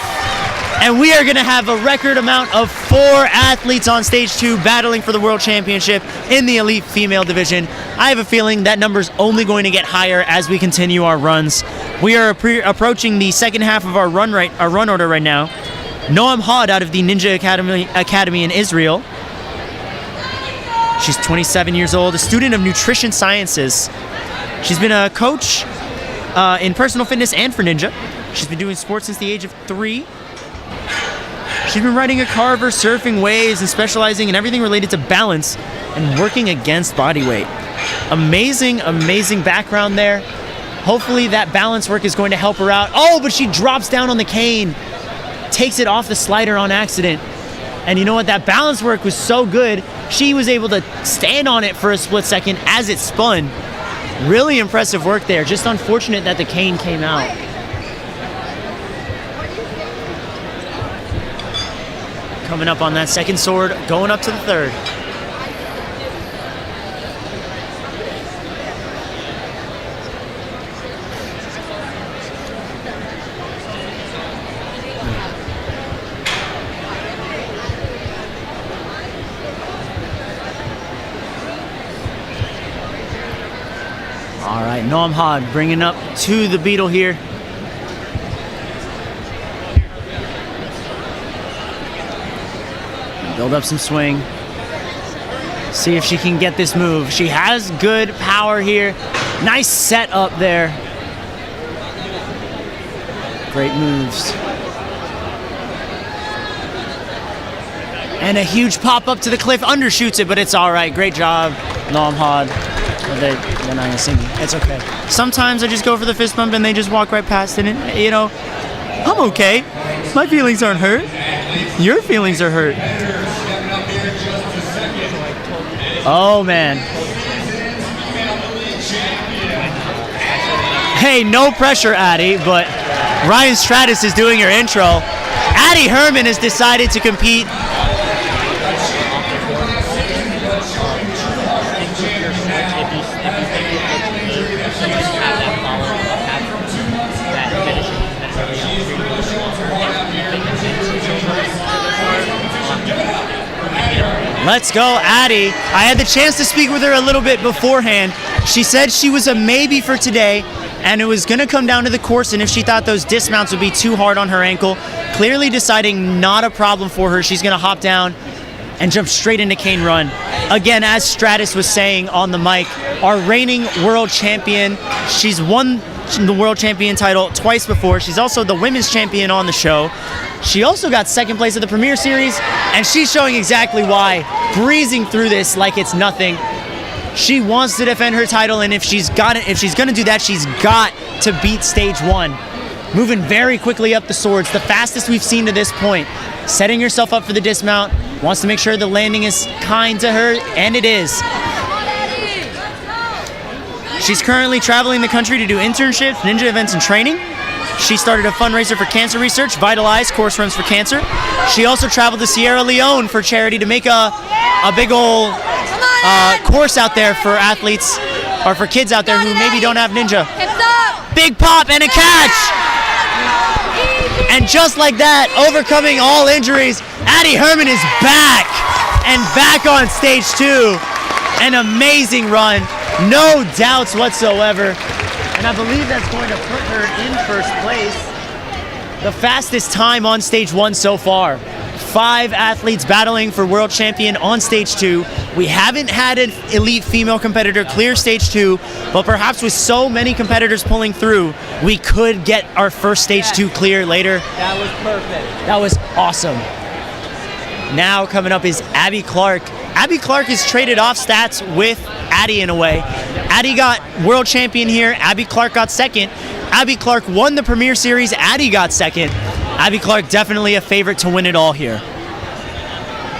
And we are going to have a record amount of 4 athletes on stage 2 battling for the World Championship in the elite female division. I have a feeling that number's only going to get higher as we continue our runs. We are approaching the second half of our run order right now. Noam Hod out of the Ninja Academy in Israel. She's 27 years old, a student of nutrition sciences. She's been a coach in personal fitness and for Ninja. She's been doing sports since the age of 3. She's been riding a carver, surfing waves, and specializing in everything related to balance and working against body weight. Amazing, amazing background there. Hopefully that balance work is going to help her out. Oh, but she drops down on the cane, takes it off the slider on accident. And you know what? That balance work was so good, she was able to stand on it for a split second as it spun. Really impressive work there. Just unfortunate that the cane came out. Coming up on that second sword, going up to the third. All right, Noam Hod bringing up to the beetle here. Build up some swing. See if she can get this move. She has good power here. Nice set up there. Great moves. And a huge pop up to the cliff. Undershoots it, but it's all right. Great job, Noam Hod. They're not gonna sing me. It's okay. Sometimes I just go for the fist bump and they just walk right past it. And, you know, I'm okay. My feelings aren't hurt. Your feelings are hurt. Oh, man. Hey, no pressure, Addie, but Ryan Stratis is doing your intro. Addie Herman has decided to compete. Let's go, Addie. I had the chance to speak with her a little bit beforehand. She said she was a maybe for today, and it was going to come down to the course and if she thought those dismounts would be too hard on her ankle. Clearly deciding not a problem for her. She's going to hop down and jump straight into cane run. Again, as Stratis was saying on the mic, our reigning world champion. She's won the world champion title twice before. She's also the women's champion on the show. She also got second place at the Premier Series, and she's showing exactly why, breezing through this like it's nothing. She wants to defend her title, and if she's gonna do that, she's got to beat stage 1. Moving very quickly up the swords, the fastest we've seen to this point. Setting herself up for the dismount, wants to make sure the landing is kind to her, and it is. She's currently traveling the country to do internships, ninja events, and training. She started a fundraiser for cancer research, Vitalize, course runs for cancer. She also traveled to Sierra Leone for charity to make a big old course out there for athletes, or for kids out there who maybe don't have ninja. Big pop and a catch! And just like that, overcoming all injuries, Addie Herman is back! And back on stage 2. An amazing run, no doubts whatsoever. And I believe that's going to put her in first place. The fastest time on stage 1 so far. 5 athletes battling for world champion on stage 2. We haven't had an elite female competitor clear stage 2, but perhaps with so many competitors pulling through, we could get our first stage 2 clear later. That was perfect. That was awesome. Now coming up is Abby Clark. Abby Clark has traded off stats with Addie in a way. Addie got world champion here. Abby Clark got second. Abby Clark won the Premier Series. Addie got second. Abby Clark definitely a favorite to win it all here.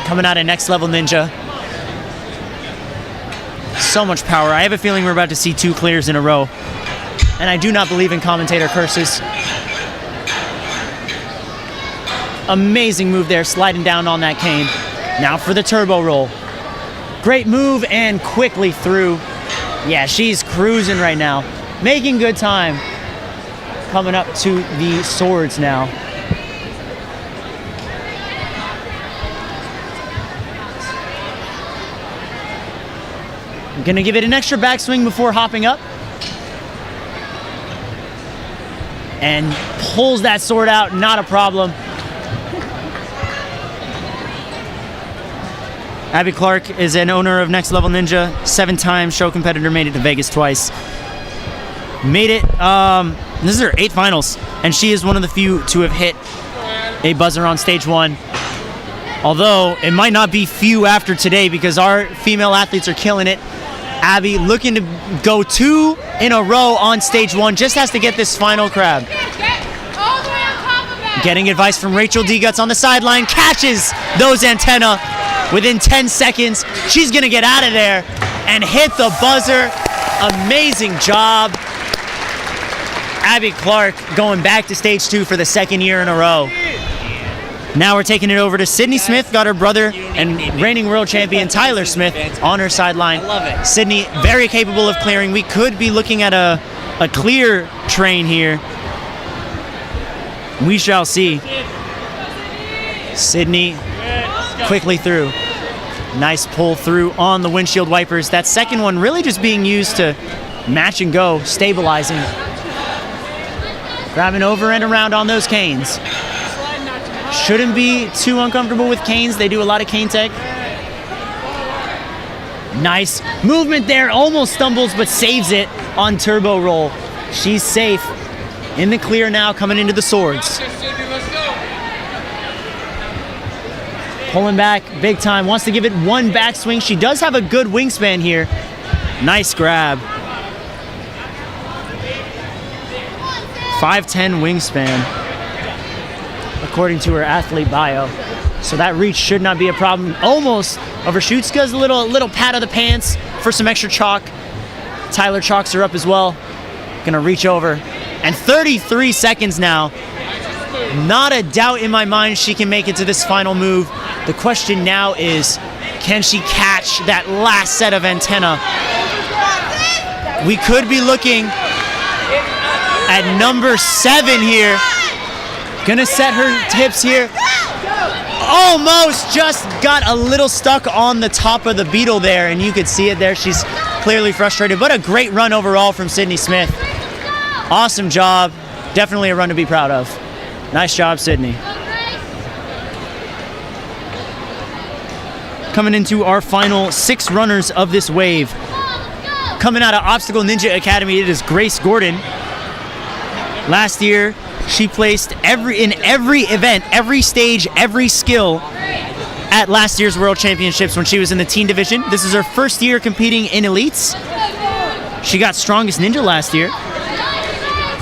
Coming out of Next Level Ninja. So much power. I have a feeling we're about to see 2 clears in a row. And I do not believe in commentator curses. Amazing move there, sliding down on that cane. Now for the turbo roll. Great move and quickly through. Yeah, she's cruising right now. Making good time. Coming up to the swords now. I'm gonna give it an extra backswing before hopping up. And pulls that sword out, not a problem. Abby Clark is an owner of Next Level Ninja, 7-time show competitor, made it to Vegas twice. Made it, this is her 8th finals, and she is one of the few to have hit a buzzer on stage 1. Although, it might not be few after today because our female athletes are killing it. Abby looking to go 2 in a row on stage 1, just has to get this final crab. Getting advice from Rachel D-Guts on the sideline, catches those antenna within 10 seconds. She's gonna get out of there and hit the buzzer. Amazing job. Abby Clark going back to stage 2 for the 2nd year in a row. Now we're taking it over to Sydney Smith, got her brother and reigning world champion Tyler Smith on her sideline. I love it. Sydney, very capable of clearing. We could be looking at a clear train here. We shall see. Sydney quickly through. Nice pull through on the windshield wipers. That second one really just being used to match and go, stabilizing. Grabbing over and around on those canes. Shouldn't be too uncomfortable with canes. They do a lot of cane tech. Nice movement there. Almost stumbles, but saves it on turbo roll. She's safe. In the clear now, coming into the swords. Pulling back big time. Wants to give it one backswing. She does have a good wingspan here. Nice grab. 5'10" wingspan, according to her athlete bio. So that reach should not be a problem. Almost overshoots, does a little pat of the pants for some extra chalk. Tyler chalks her up as well. Gonna reach over. And 33 seconds now. Not a doubt in my mind she can make it to this final move. The question now is, can she catch that last set of antenna? We could be looking at number 7 here. Gonna set her hips here. Almost just got a little stuck on the top of the beetle there, and you could see it there. She's clearly frustrated, but a great run overall from Sydney Smith. Awesome job. Definitely a run to be proud of. Nice job, Sydney. Coming into our final 6 runners of this wave. Coming out of Obstacle Ninja Academy, it is Grace Gordon. Last year, she placed in every event, every stage, every skill at last year's World Championships when she was in the teen division. This is her first year competing in elites. She got Strongest Ninja last year.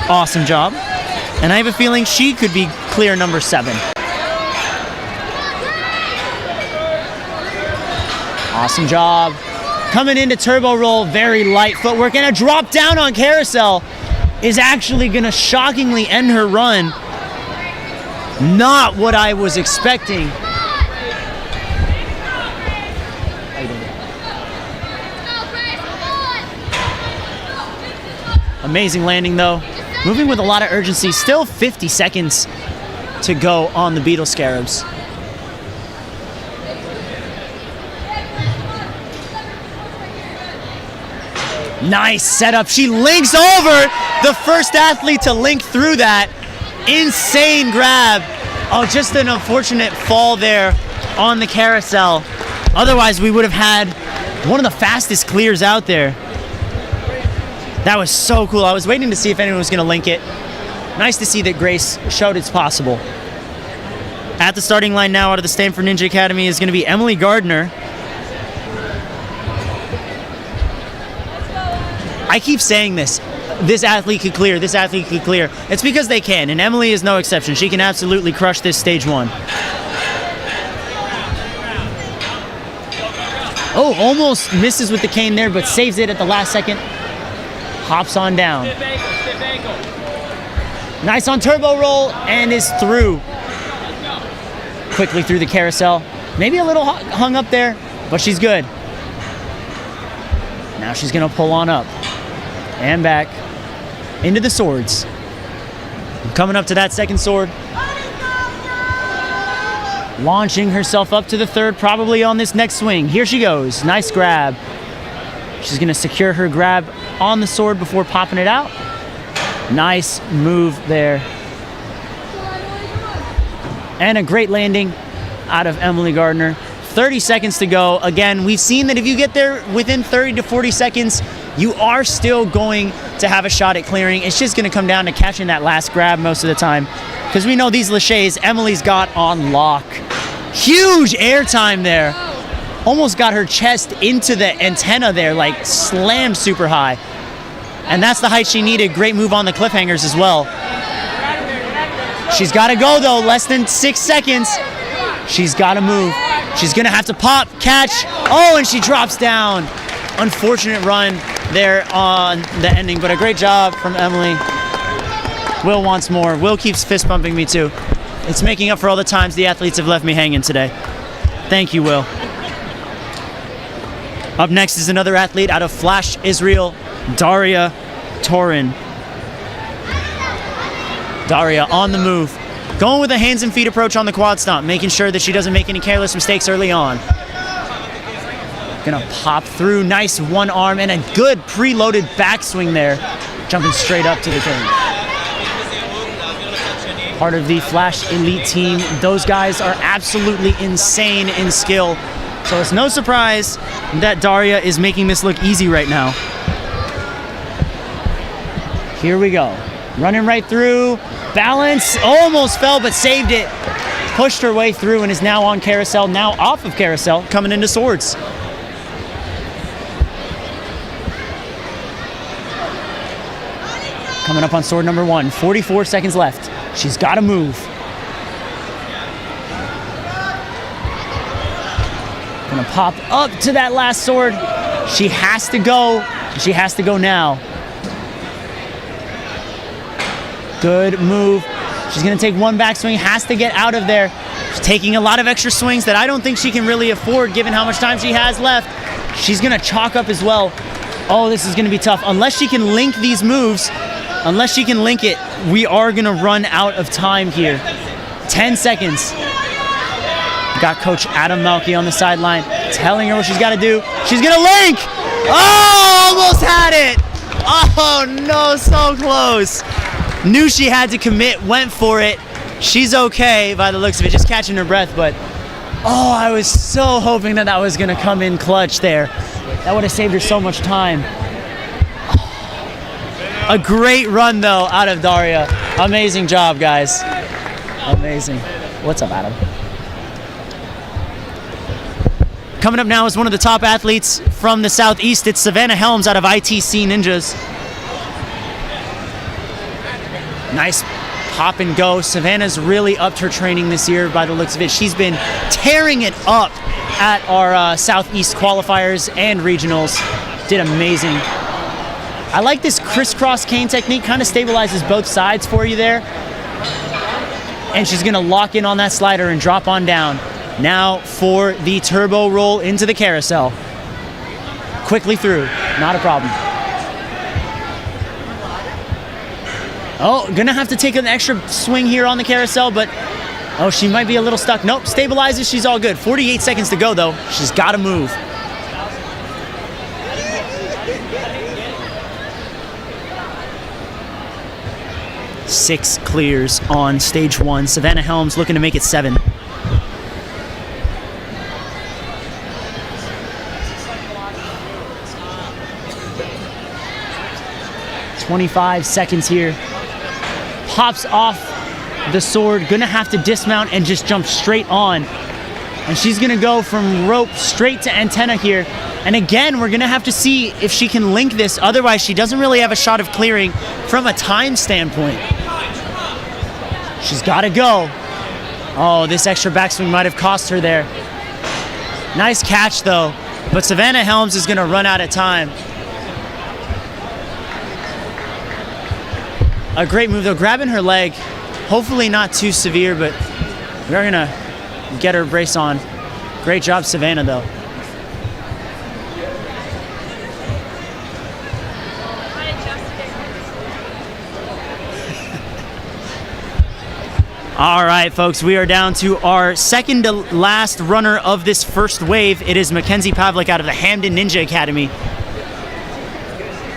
Awesome job. And I have a feeling she could be clear number 7. Awesome job. Coming into turbo roll, very light footwork, and a drop down on carousel is actually gonna shockingly end her run. Not what I was expecting. Amazing landing though. Moving with a lot of urgency. Still 50 seconds to go on the Beetle Scarabs. Nice setup. She links over, the first athlete to link through that. Insane grab. Oh, just an unfortunate fall there on the carousel. Otherwise, we would have had one of the fastest clears out there. That was so cool. I was waiting to see if anyone was going to link it. Nice to see that Grace showed it's possible. At the starting line now out of the Stanford Ninja Academy is going to be Emily Gardner. I keep saying this athlete could clear, this athlete could clear. It's because they can, and Emily is no exception. She can absolutely crush this stage 1. Oh, almost misses with the cane there, but saves it at the last second. Hops on down. Nice on turbo roll, and is through. Quickly through the carousel. Maybe a little hung up there, but she's good. Now she's gonna pull on up. And back into the swords. Coming up to that second sword. Launching herself up to the third, probably on this next swing. Here she goes. Nice grab. She's going to secure her grab on the sword before popping it out. Nice move there. And a great landing out of Emily Gardner. 30 seconds to go. Again, we've seen that if you get there within 30 to 40 seconds, you are still going to have a shot at clearing. It's just going to come down to catching that last grab most of the time. Because we know these laches, Emily's got on lock. Huge air time there. Almost got her chest into the antenna there, like slammed super high. And that's the height she needed. Great move on the cliffhangers as well. She's got to go though, less than 6 seconds. She's got to move. She's going to have to pop, catch. Oh, and she drops down. Unfortunate run there on the ending, but a great job from Emily. Will wants more. Will keeps fist bumping me too. It's making up for all the times the athletes have left me hanging today. Thank you, Will. Up next is another athlete out of Flash, Israel, Daria Torin. Daria on the move. Going with a hands and feet approach on the quad stomp, making sure that she doesn't make any careless mistakes early on. Gonna pop through, nice one arm and a good preloaded backswing there. Jumping straight up to the king. Part of the Flash Elite team. Those guys are absolutely insane in skill. So it's no surprise that Daria is making this look easy right now. Here we go. Running right through. Balance. Almost fell, but saved it. Pushed her way through and is now on carousel. Now off of carousel, coming into swords. Coming up on sword number 1. 44 seconds left. She's got to move. Gonna pop up to that last sword. She has to go. She has to go now. Good move. She's gonna take one backswing, has to get out of there. She's taking a lot of extra swings that I don't think she can really afford given how much time she has left. She's gonna chalk up as well. Oh, this is gonna be tough. Unless she can link these moves, unless she can link it, we are gonna run out of time here. 10 seconds. Got Coach Adam Malky on the sideline, telling her what she's gotta do. She's gonna link! Oh, almost had it! Oh no, so close. Knew she had to commit, went for it. She's okay by the looks of it, just catching her breath, but oh, I was so hoping that that was gonna come in clutch there. That would have saved her so much time. A great run though out of Daria. Amazing job, guys. Amazing. What's up, Adam? Coming up now is one of the top athletes from the Southeast. It's Savannah Helms out of ITC Ninjas. Nice pop and go. Savannah's really upped her training this year by the looks of it. She's been tearing it up at our Southeast qualifiers and regionals. Did amazing. I like this crisscross cane technique. Kind of stabilizes both sides for you there. And she's gonna lock in on that slider and drop on down. Now for the turbo roll into the carousel. Quickly through, not a problem. Oh, gonna have to take an extra swing here on the carousel, but oh, she might be a little stuck. Nope, stabilizes, she's all good. 48 seconds to go though. She's gotta move. Six clears on stage 1. Savannah Helms looking to make it 7. "25 seconds here." Pops off the sword, gonna have to dismount and just jump straight on. And she's gonna go from rope straight to antenna here. And again, we're gonna have to see if she can link this, otherwise she doesn't really have a shot of clearing from a time standpoint. She's gotta go. Oh, this extra backswing might have cost her there. Nice catch though, but Savannah Helms is gonna run out of time. A great move though, grabbing her leg. Hopefully not too severe, but we're gonna get her brace on. Great job, Savannah though. All right, folks, we are down to our second to last runner of this first wave. It is Mackenzie Pavlik out of the Hamden Ninja Academy.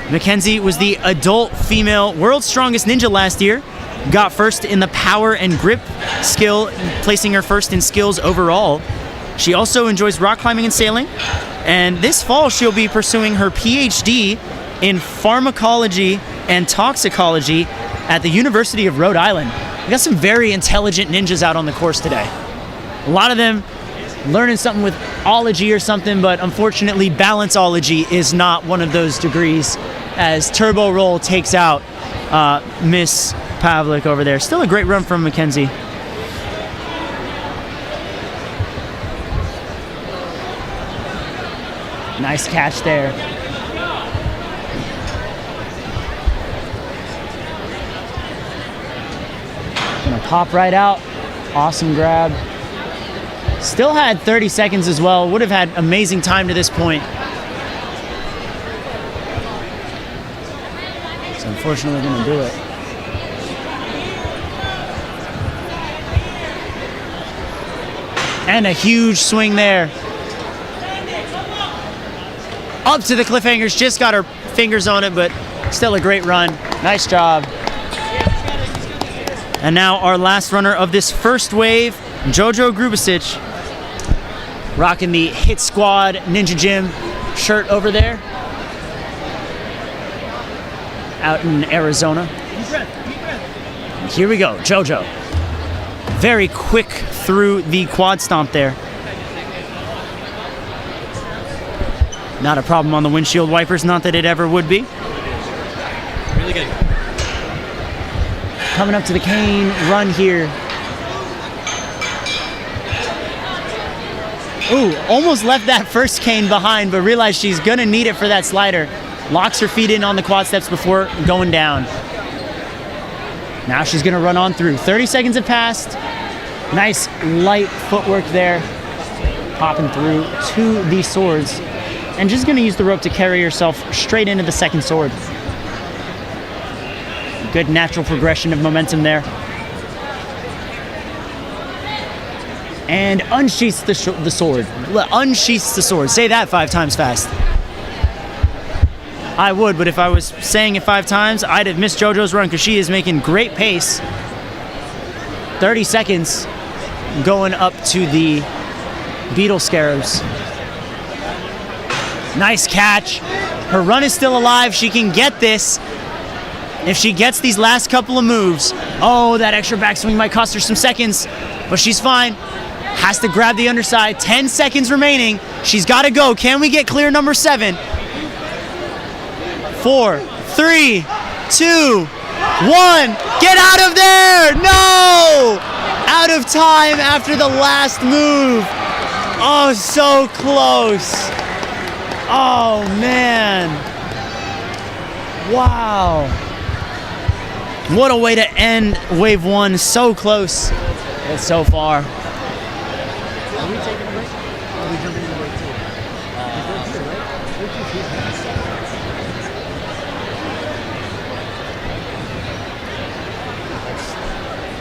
Mackenzie was the adult female world's strongest ninja last year. Got first in the power and grip skill, placing her first in skills overall. She also enjoys rock climbing and sailing. And this fall, she'll be pursuing her PhD in pharmacology and toxicology at the University of Rhode Island. We got some very intelligent ninjas out on the course today. A lot of them learning something with ology or something, but unfortunately balanceology is not one of those degrees, as Turbo Roll takes out Miss Pavlik over there. Still a great run from Mackenzie. Nice catch there. Gonna pop right out. Awesome grab. Still had 30 seconds as well. Would have had amazing time to this point. So unfortunately gonna do it. And a huge swing there. Up to the cliffhangers, just got her fingers on it, but still a great run. Nice job. And now our last runner of this first wave, Jojo Grubasic, rocking the Hit Squad Ninja Gym shirt over there, out in Arizona. Here we go, Jojo. Very quick through the quad stomp there. Not a problem on the windshield wipers, not that it ever would be. Really good. Coming up to the cane run here. Ooh, almost left that first cane behind, but realized she's gonna need it for that slider. Locks her feet in on the quad steps before going down. Now she's gonna run on through. 30 seconds have passed. Nice light footwork there. Popping through to the swords. And just gonna use the rope to carry herself straight into the second sword. Good natural progression of momentum there. And unsheaths the sword. Unsheaths the sword. Say that 5 times fast. I would, but if I was saying it 5 times, I'd have missed JoJo's run because she is making great pace. 30 seconds going up to the Beetle Scarabs. Nice catch. Her run is still alive. She can get this if she gets these last couple of moves. Oh, that extra backswing might cost her some seconds, but she's fine. Has to grab the underside. 10 seconds remaining. She's got to go. Can we get clear number 7? 4, 3, 2, 1. Get out of there! No! Out of time after the last move. Oh, so close. Oh, man. Wow. What a way to end wave 1. So close, but so far. Are we taking a break? Or are we jumping into break 2?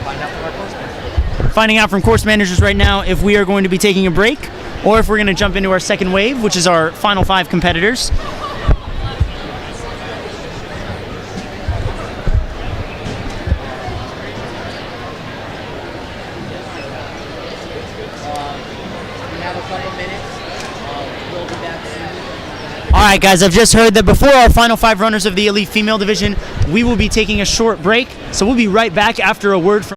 Find out from our course manager. Finding out from course managers right now if we are going to be taking a break or if we're going to jump into our second wave, which is our final 5 competitors. All right, guys, I've just heard that before our final 5 runners of the Elite Female Division, we will be taking a short break. So we'll be right back after a word from